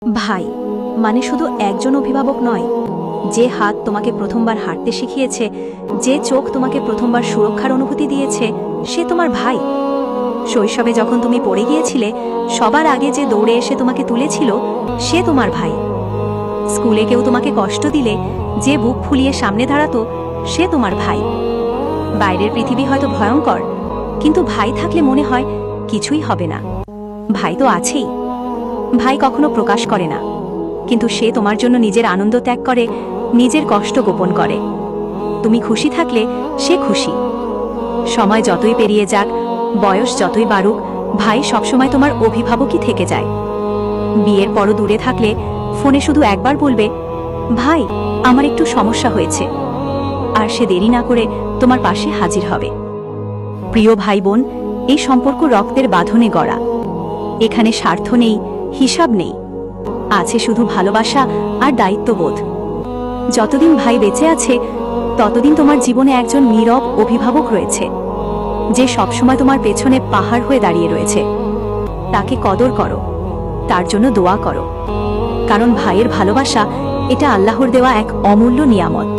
ভাই মানে শুধু একজন অভিভাবক নয়, যে হাত তোমাকে প্রথমবার হাঁটতে শিখিয়েছে, যে চোখ তোমাকে প্রথমবার সুরক্ষার অনুভূতি দিয়েছে, সে তোমার ভাই। শৈশবে যখন তুমি পড়ে গিয়েছিলে, সবার আগে যে দৌড়ে এসে তোমাকে তুলেছিল, সে তোমার ভাই। স্কুলে কেউ তোমাকে কষ্ট দিলে যে বুক ফুলিয়ে সামনে দাঁড়াতো, সে তোমার ভাই। বাইরের পৃথিবী হয়তো ভয়ঙ্কর, কিন্তু ভাই থাকলে মনে হয় কিছুই হবে না। ভাই তো আছেই। ভাই কখনো প্রকাশ করে না, কিন্তু সে তোমার জন্য নিজের আনন্দ ত্যাগ করে, নিজের কষ্ট গোপন করে। তুমি খুশি থাকলে সে খুশি। সময় যতই পেরিয়ে যাক, বয়স যতই বাড়ুক, ভাই সবসময় তোমার অভিভাবকই থেকে যায়। বিয়ের পরও দূরে থাকলে ফোনে শুধু একবার বলবে, ভাই আমার একটু সমস্যা হয়েছে, আর সে দেরি না করে তোমার পাশে হাজির হবে। প্রিয় ভাই বোন, এই সম্পর্ক রক্তের বাঁধনে গড়া। এখানে স্বার্থ নেই, হিসাব নেই, আছে শুধু ভালোবাসা আর দায়িত্ববোধ। যতদিন ভাই বেঁচে আছে, ততদিন তোমার জীবনে একজন নীরব অভিভাবক রয়েছে, যে সবসময় তোমার পেছনে পাহাড় হয়ে দাঁড়িয়ে রয়েছে। তাকে কদর করো, তার জন্য দোয়া করো, কারণ ভাইয়ের ভালোবাসা এটা আল্লাহর দেওয়া এক অমূল্য নিয়ামত।